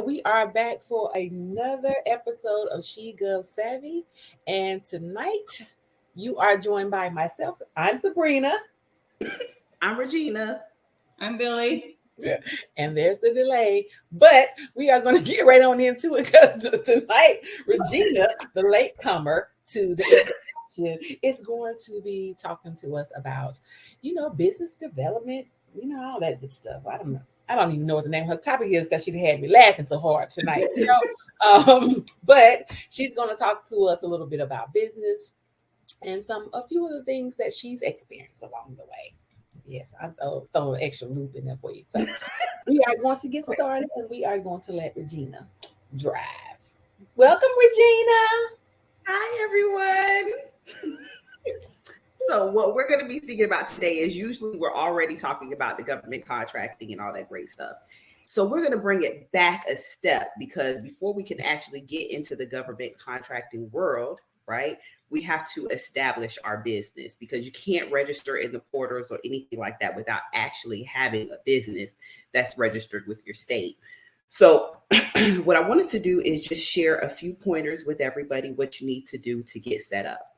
we are back for another episode of She Gov Savvy. And tonight, you are joined by myself. I'm Sabrina. I'm Regina. I'm Billy. Yeah. And there's the delay. But we are going to get right on into it because tonight, Regina, the latecomer to the introduction, is going to be talking to us about, business development, all that good stuff. I don't even know what the name of her topic is because she had me laughing so hard tonight. But she's going to talk to us a little bit about business and a few of the things that she's experienced along the way. Yes, I'll throw an extra loop in there for you. So we are going to get started and we are going to let Regina drive. Welcome, Regina. Hi, everyone. So what we're going to be speaking about today is usually we're already talking about the government contracting and all that great stuff. So we're going to bring it back a step because before we can actually get into the government contracting world, right, we have to establish our business because you can't register in the portals or anything like that without actually having a business that's registered with your state. So what I wanted to do is just share a few pointers with everybody, what you need to do to get set up.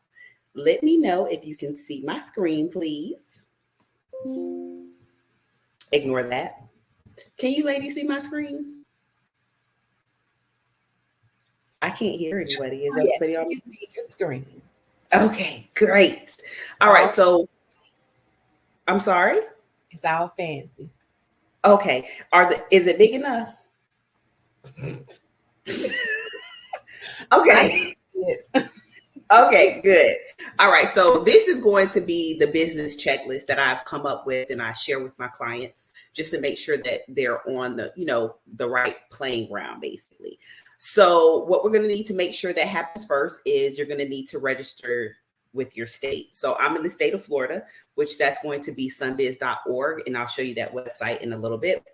Let me know if you can see my screen, please. Ignore that. Can you ladies see my screen? I can't hear anybody. Is everybody on your screen? Okay, great. All right, so I'm sorry. It's all fancy. Okay, is it big enough? Okay. Okay, good. All right, so this is going to be the business checklist that I've come up with and I share with my clients just to make sure that they're on the right playing ground, basically. So what we're going to need to make sure that happens first is you're going to need to register with your state. So I'm in the state of Florida, which that's going to be sunbiz.org, and I'll show you that website in a little bit.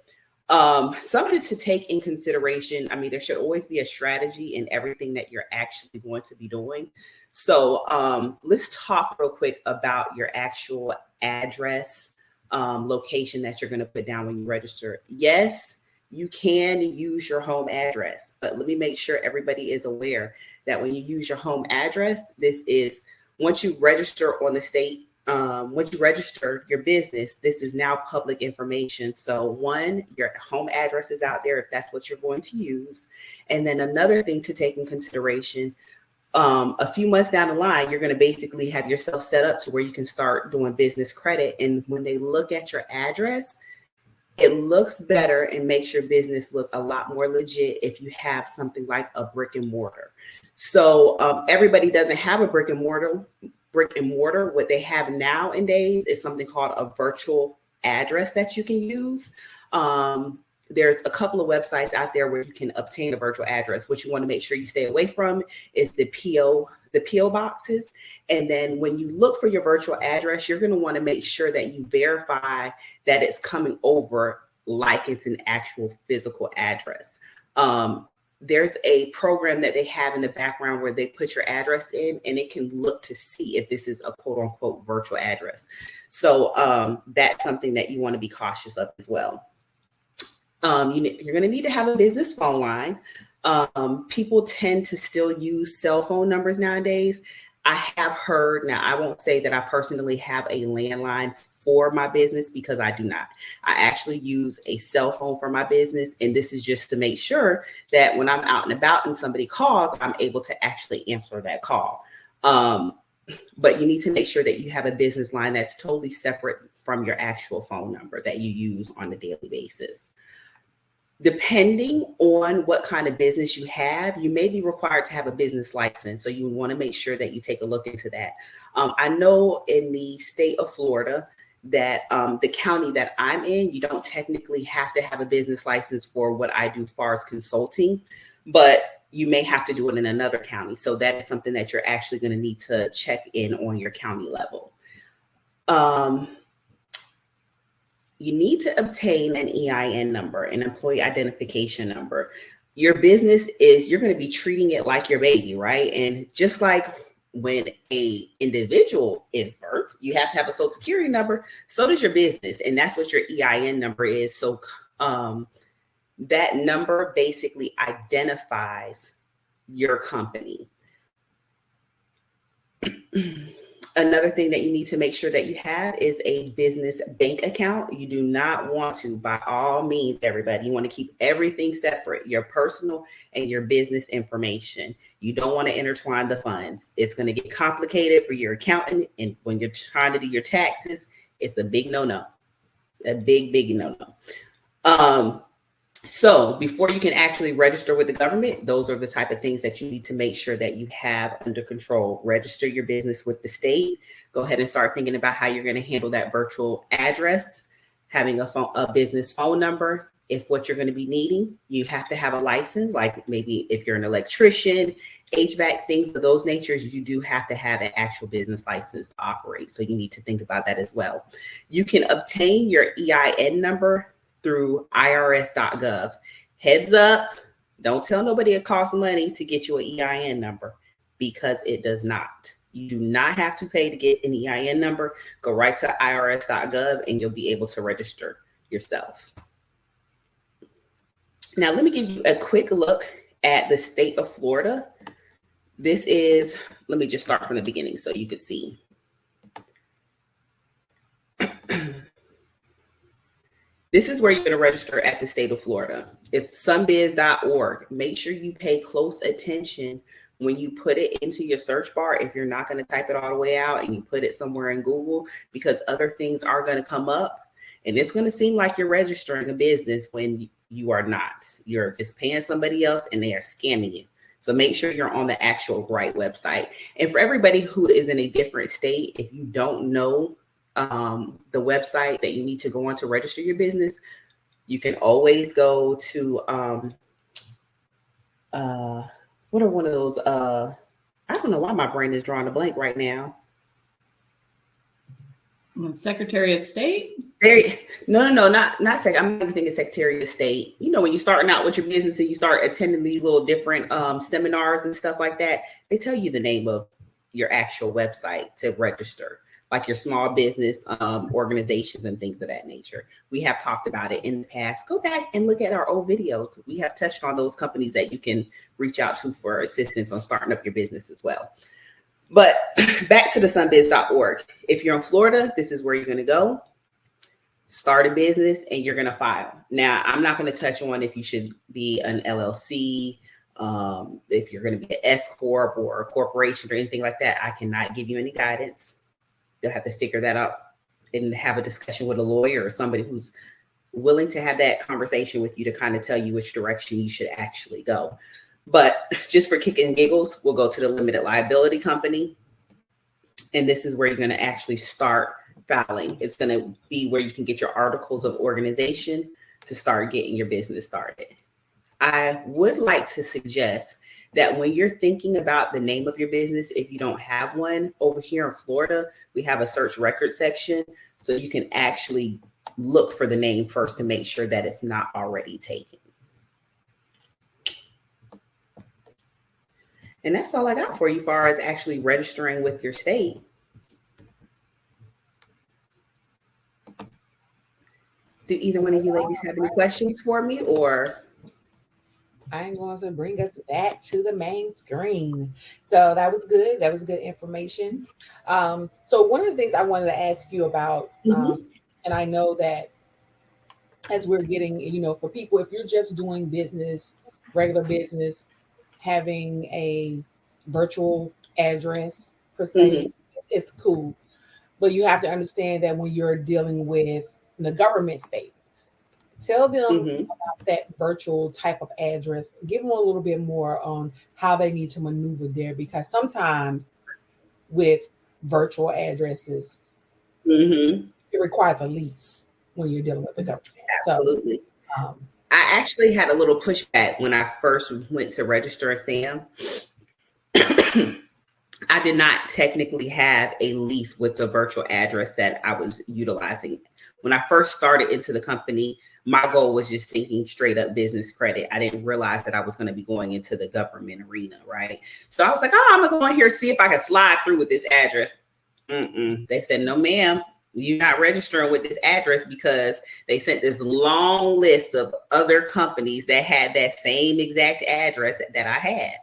Something to take in consideration. I mean, there should always be a strategy in everything that you're actually going to be doing. So let's talk real quick about your actual address, location that you're going to put down when you register. Yes, you can use your home address, but let me make sure everybody is aware that when you use your home address, this is once you register on the state. Once you register your business, this is now public information. So one, your home address is out there if that's what you're going to use. And then another thing to take in consideration, a few months down the line, you're going to basically have yourself set up to where you can start doing business credit. And when they look at your address, it looks better and makes your business look a lot more legit if you have something like a brick and mortar. So everybody doesn't have a brick and mortar. What they have nowadays is something called a virtual address that you can use. There's a couple of websites out there where you can obtain a virtual address. What you want to make sure you stay away from is the PO boxes. And then when you look for your virtual address, you're going to want to make sure that you verify that it's coming over like it's an actual physical address. There's a program that they have in the background where they put your address in and it can look to see if this is a quote unquote virtual address. So that's something that you want to be cautious of as well. You're going to need to have a business phone line. People tend to still use cell phone numbers nowadays. I have heard, now I won't say that I personally have a landline for my business because I do not. I actually use a cell phone for my business. And this is just to make sure that when I'm out and about and somebody calls, I'm able to actually answer that call. But you need to make sure that you have a business line that's totally separate from your actual phone number that you use on a daily basis. Depending on what kind of business you have, you may be required to have a business license. So you want to make sure that you take a look into that. I know in the state of Florida that the county that I'm in, you don't technically have to have a business license for what I do as far as consulting, but you may have to do it in another county. So that is something that you're actually going to need to check in on your county level. You need to obtain an EIN number, an employee identification number. Your business you're going to be treating it like your baby, right? And just like when a individual is birthed, you have to have a social security number. So does your business. And that's what your EIN number is. So That number basically identifies your company. Another thing that you need to make sure that you have is a business bank account. You do not want to, by all means, everybody, you want to keep everything separate, your personal and your business information. You don't want to intertwine the funds. It's going to get complicated for your accountant. And when you're trying to do your taxes, it's a big no-no, a big no-no. So before you can actually register with the government, those are the type of things that you need to make sure that you have under control. Register your business with the state. Go ahead and start thinking about how you're going to handle that virtual address, having a business phone number. If what you're going to be needing, you have to have a license, like maybe if you're an electrician, HVAC, things of those natures, you do have to have an actual business license to operate. So you need to think about that as well. You can obtain your EIN number through irs.gov. Heads up, don't tell nobody it costs money to get you an EIN number, because it does not. You do not have to pay to get an EIN number. Go right to irs.gov and you'll be able to register yourself. Now, let me give you a quick look at the state of Florida. This is, let me just start from the beginning so you can see. This is where you're going to register at the state of Florida. It's sunbiz.org. Make sure you pay close attention when you put it into your search bar. If you're not going to type it all the way out and you put it somewhere in Google, because other things are going to come up and it's going to seem like you're registering a business when you are not. You're just paying somebody else and they are scamming you. So make sure you're on the actual right website. And for everybody who is in a different state, if you don't know the website that you need to go on to register your business, you can always go to what are one of those I don't know why my brain is drawing a blank right now. Secretary of State? No, not Secretary. I'm not thinking Secretary of State. You know, when you're starting out with your business and you start attending these little different seminars and stuff like that, they tell you the name of your actual website to register, like your small business organizations and things of that nature. We have talked about it in the past. Go back and look at our old videos. We have touched on those companies that you can reach out to for assistance on starting up your business as well. But back to the sunbiz.org. If you're in Florida, this is where you're going to go. Start a business and you're going to file. Now, I'm not going to touch on if you should be an LLC, if you're going to be an S Corp or a corporation or anything like that. I cannot give you any guidance. You'll have to figure that out and have a discussion with a lawyer or somebody who's willing to have that conversation with you to kind of tell you which direction you should actually go. But just for kick and giggles, we'll go to the limited liability company. And this is where you're going to actually start filing. It's going to be where you can get your articles of organization to start getting your business started. I would like to suggest that when you're thinking about the name of your business, if you don't have one, over here in Florida, we have a search record section. So you can actually look for the name first to make sure that it's not already taken. And that's all I got for you as far as actually registering with your state. Do either one of you ladies have any questions for me, or? I'm going to bring us back to the main screen. So that was good. That was good information. So one of the things I wanted to ask you about, and I know that as we're getting, for people, if you're just doing business, regular business, having a virtual address per se, it's cool. But you have to understand that when you're dealing with the government space, tell them about that virtual type of address. Give them a little bit more on how they need to maneuver there, because sometimes with virtual addresses, it requires a lease when you're dealing with the government. Absolutely. So, I actually had a little pushback when I first went to register a SAM. I did not technically have a lease with the virtual address that I was utilizing. When I first started into the company, my goal was just thinking straight up business credit. I didn't realize that I was going to be going into the government arena, right? So I was like, I'm going to go in here, see if I can slide through with this address. They said, no, ma'am, you're not registering with this address because they sent this long list of other companies that had that same exact address that I had.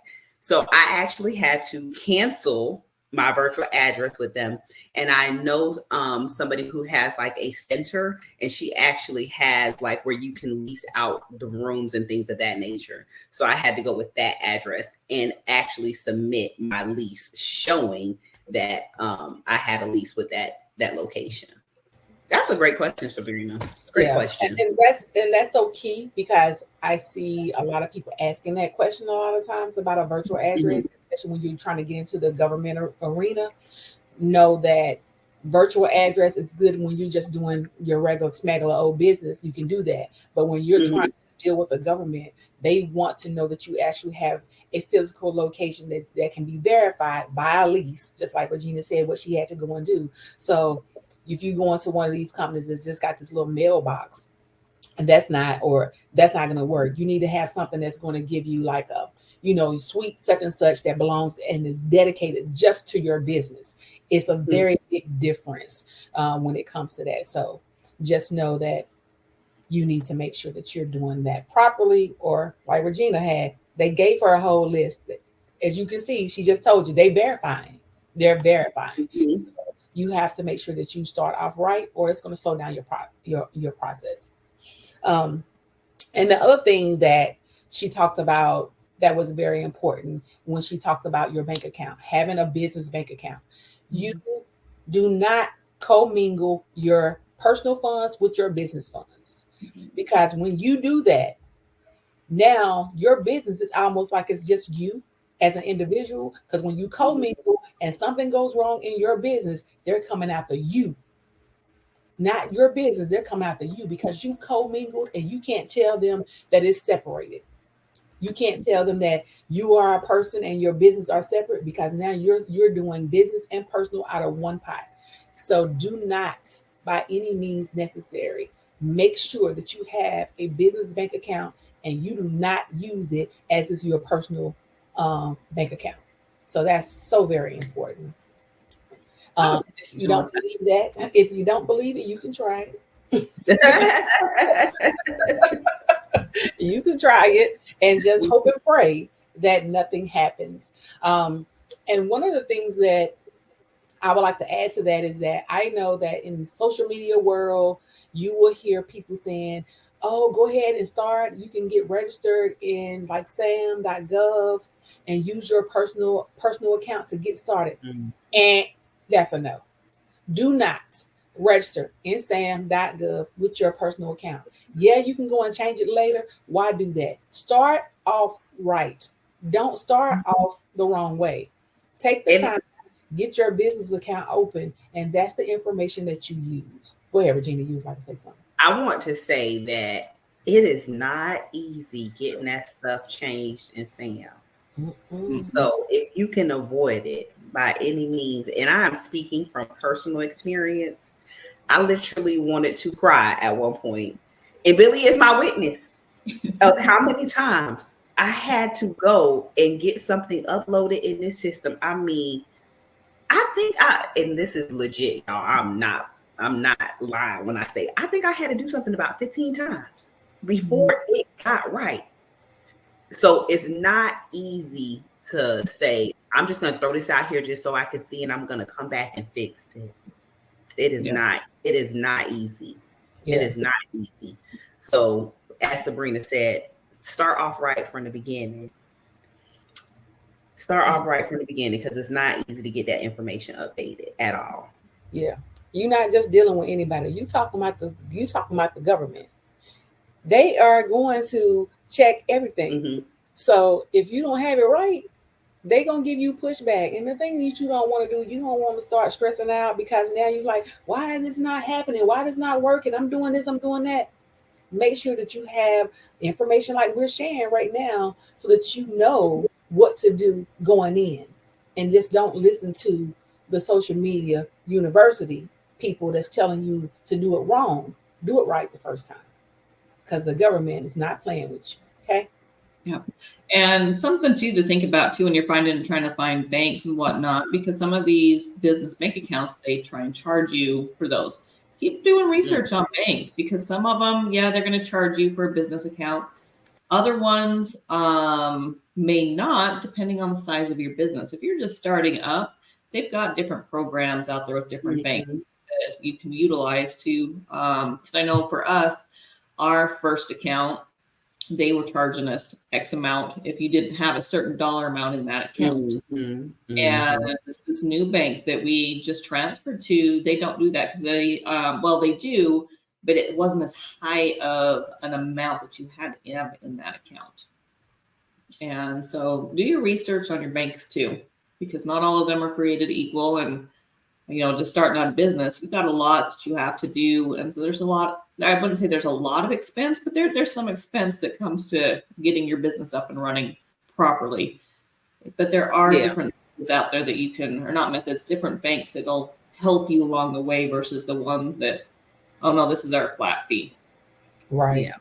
So I actually had to cancel my virtual address with them. And I know somebody who has like a center, and she actually has like where you can lease out the rooms and things of that nature. So I had to go with that address and actually submit my lease showing that I had a lease with that location. That's a great question, Sabrina. Great question. And that's so key, because I see a lot of people asking that question a lot of times about a virtual address, especially when you're trying to get into the government arena. Know that virtual address is good when you're just doing your regular smaggler old business. You can do that. But when you're trying to deal with the government, they want to know that you actually have a physical location that can be verified by a lease, just like Regina said, what she had to go and do. So if you go into one of these companies that's just got this little mailbox, and that's not going to work. You need to have something that's going to give you like a, suite such and such that belongs and is dedicated just to your business. It's a very big difference when it comes to that. So just know that you need to make sure that you're doing that properly, or like Regina had, they gave her a whole list. As you can see, she just told you they're verifying. So you have to make sure that you start off right, or it's going to slow down your process. And the other thing that she talked about that was very important when she talked about your bank account, having a business bank account. You do not commingle your personal funds with your business funds, because when you do that, now your business is almost like it's just you as an individual, because when you commingle and something goes wrong in your business, they're coming after you. Not your business, they're coming after you because you commingled, and you can't tell them that it's separated. You can't tell them that you are a person and your business are separate, because now you're doing business and personal out of one pot. So do not, by any means necessary, make sure that you have a business bank account and you do not use it as is your personal bank account. So that's so very important. If you don't believe it, you can try it. You can try it and just hope and pray that nothing happens. And one of the things that I would like to add to that is that I know that in the social media world, you will hear people saying, oh, go ahead and start. You can get registered in like sam.gov and use your personal account to get started. And that's a no. Do not register in sam.gov with your personal account. Yeah, you can go and change it later. Why do that? Start off right. Don't start off the wrong way. Take the time, get your business account open, and that's the information that you use. Go ahead, Regina. You was about to say something. I want to say that it is not easy getting that stuff changed in SAM. So if you can avoid it by any means, and I'm speaking from personal experience, I literally wanted to cry at one point. And Billy is my witness of how many times I had to go and get something uploaded in this system. I mean, and this is legit, y'all. I'm not lying when I say I think I had to do something about 15 times before it got right. So it's not easy to say, I'm just going to throw this out here just so I can see, and I'm going to come back and fix it. It is not easy. Yeah. It is not easy. So as Sabrina said, start off right from the beginning. Because it's not easy to get that information updated at all. Yeah. You're not just dealing with anybody. You talking about the government. They are going to check everything. So if you don't have it right, they're going to give you pushback. And the thing that you don't want to do, you don't want to start stressing out because now you're like, why is this not happening? Why is this not working? I'm doing this, I'm doing that. Make sure that you have information like we're sharing right now so that you know what to do going in. And just don't listen to the social media university people that's telling you to do it wrong. Do it right the first time. Because the government is not playing with you. Okay. Yeah. And something too to think about too when you're trying to find banks and whatnot, because some of these business bank accounts, they try and charge you for those. Keep doing research on banks, because some of them, yeah, they're going to charge you for a business account. Other ones may not, depending on the size of your business. If you're just starting up, they've got different programs out there with different banks that you can utilize to. Because I know for us, our first account, they were charging us X amount if you didn't have a certain dollar amount in that account. And this new bank that we just transferred to, they don't do that because they, well, they do, but it wasn't as high of an amount that you had to have in that account. And so do your research on your banks too, because not all of them are created equal. And, just starting out a business, you've got a lot that you have to do. And so there's a lot, I wouldn't say there's a lot of expense, but there's some expense that comes to getting your business up and running properly. But there are different methods out there that you can, or not methods, different banks that'll help you along the way versus the ones that, oh no, this is our flat fee. Right. Yeah.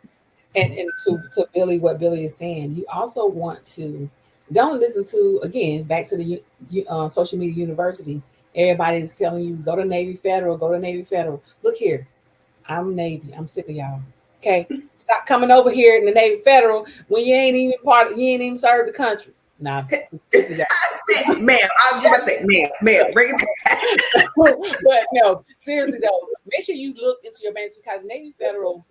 And to Billy, what Billy is saying, you also want to don't listen to, again, back to the social media university. Everybody is telling you, go to Navy Federal, go to Navy Federal. Look here, I'm Navy. I'm sick of y'all. Okay. Stop coming over here in the Navy Federal when you ain't even served the country. Nah, ma'am, I was gonna say, ma'am, bring it back. But no, seriously though, make sure you look into your banks, because Navy Federal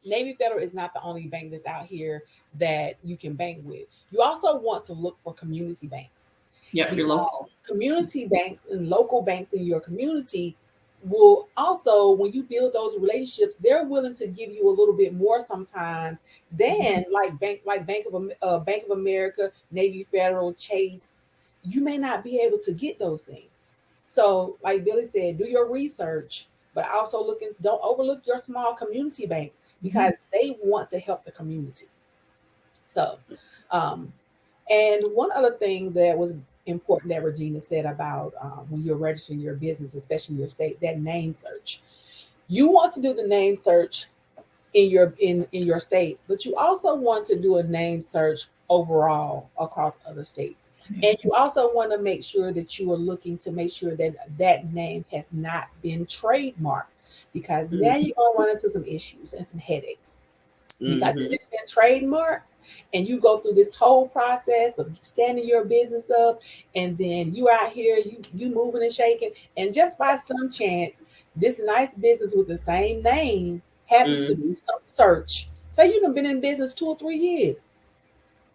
is not the only bank that's out here that you can bank with. You also want to look for community banks. Yeah, your local community banks and local banks in your community will also, when you build those relationships, they're willing to give you a little bit more sometimes than Bank of America, Navy Federal, Chase. You may not be able to get those things. So, like Billy said, do your research, but also don't overlook your small community banks, because they want to help the community. So, and one other thing that was important that Regina said about when you're registering your business, especially in your state, that name search. You want to do the name search in your state, but you also want to do a name search overall across other states. And you also want to make sure that you are looking to make sure that that name has not been trademarked, because now you're going to run into some issues and some headaches. Because if it's been trademarked and you go through this whole process of standing your business up, and then you out here, you moving and shaking, and just by some chance, this nice business with the same name happens to do some search. Say you've been in business 2 or 3 years,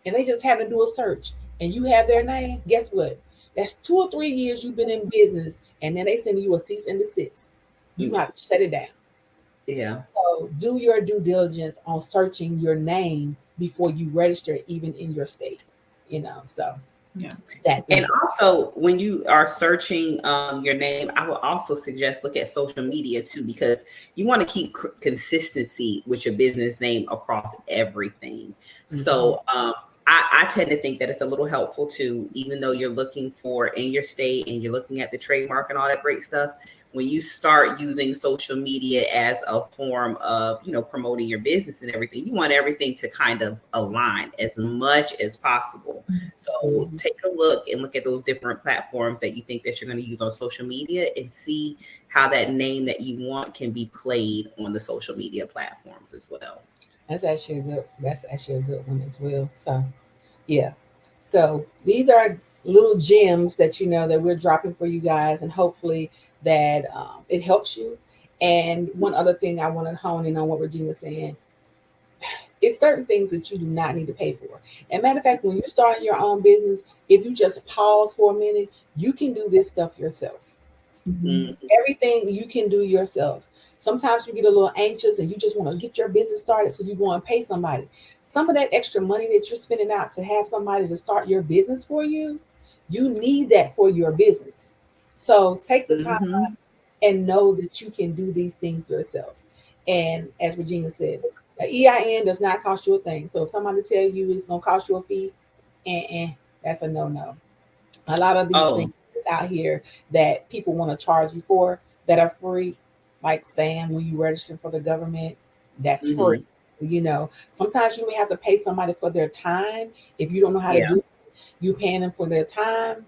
and they just happen to do a search, and you have their name. Guess what? That's 2 or 3 years you've been in business, and then they send you a cease and desist. You have to shut it down. Yeah. So do your due diligence on searching your name before you register it, even in your state. So yeah. And also, when you are searching your name, I would also suggest look at social media too, because you want to keep consistency with your business name across everything. So I tend to think that it's a little helpful too, even though you're looking for in your state and you're looking at the trademark and all that great stuff. When you start using social media as a form of, promoting your business and everything, you want everything to kind of align as much as possible. So take a look at those different platforms that you think that you're going to use on social media, and see how that name that you want can be played on the social media platforms as well. That's actually a good one as well. So, yeah. So these are little gems that that we're dropping for you guys, and hopefully that it helps you. And one other thing I want to hone in on what Regina's saying is certain things that you do not need to pay for. And matter of fact, when you're starting your own business, if you just pause for a minute, you can do this stuff yourself. Everything you can do yourself. Sometimes you get a little anxious and you just want to get your business started, so you go and pay somebody. Some of that extra money that you're spending out to have somebody to start your business for you, you need that for your business. So take the time and know that you can do these things yourself. And as Regina said, an EIN does not cost you a thing. So if somebody tell you it's going to cost you a fee, that's a no-no. A lot of these things out here that people want to charge you for that are free, like saying when you register for the government, that's free. You know, sometimes you may have to pay somebody for their time. If you don't know how to Yeah. do it, you paying them for their time.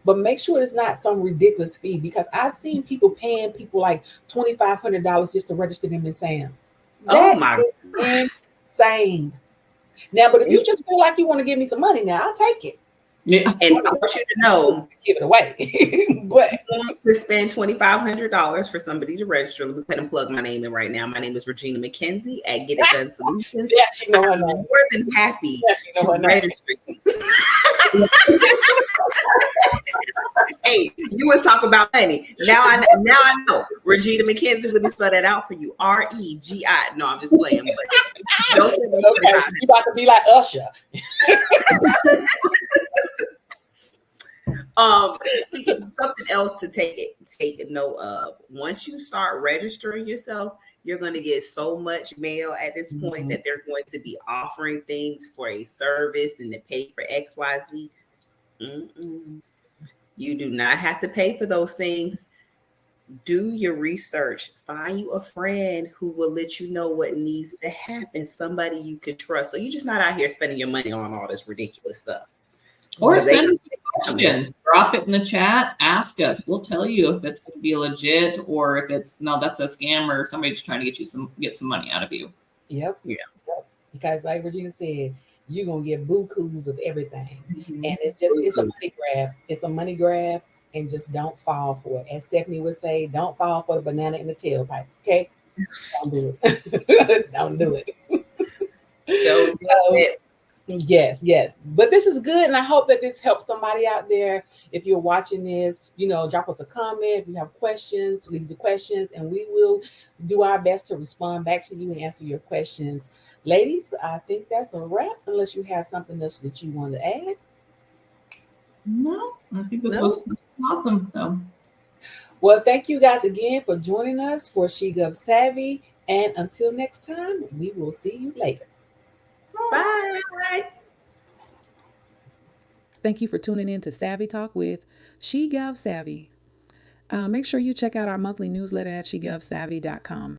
But make sure it's not some ridiculous fee, because I've seen people paying people like $2,500 just to register them in Sam's. Oh That my is insane. Now, but if you It's- just feel like you want to give me some money, now I'll take it. Yeah. and I want you to know, Give it away. But want to spend $2,500 for somebody to register. Let me go ahead and plug my name in right now. My name is Regina McKenzie at Get It Done Solutions. yeah, she know her I'm name. more than happy Yeah, she know to her name. register you. Hey, you was talking about money. Now I know. Regina McKenzie, let me spell that out for you. REGI. No, I'm just playing. But don't say Okay, you about to be like Usher. Speaking something else to take note of. Once you start registering yourself, you're going to get so much mail at this point that they're going to be offering things for a service and to pay for XYZ. You do not have to pay for those things. Do your research. Find you a friend who will let you know what needs to happen. Somebody you can trust. So you're just not out here spending your money on all this ridiculous stuff. Or Because they- send us a question. Drop it in the chat. Ask us. We'll tell you if it's going to be legit or if it's no, that's a scam or somebody's trying to get some money out of you. Yep. Yeah. Because like Regina said, you're gonna get bukus of everything. Mhm. And it's a money grab. It's a money grab, and just don't fall for it. As Stephanie would say, don't fall for the banana in the tailpipe. Okay? Don't do it. Don't do it. Don't do it. Yes. But this is good, and I hope that this helps somebody out there. If you're watching this, drop us a comment. If you have questions, leave the questions, and we will do our best to respond back to you and answer your questions. Ladies, I think that's a wrap, unless you have something else that you want to add. No, I think this was awesome. So. Well, thank you guys again for joining us for SheGov Savvy. And until next time, we will see you later. Bye. Thank you for tuning in to Savvy Talk with SheGov Savvy. Make sure you check out our monthly newsletter at shegovsavvy.com.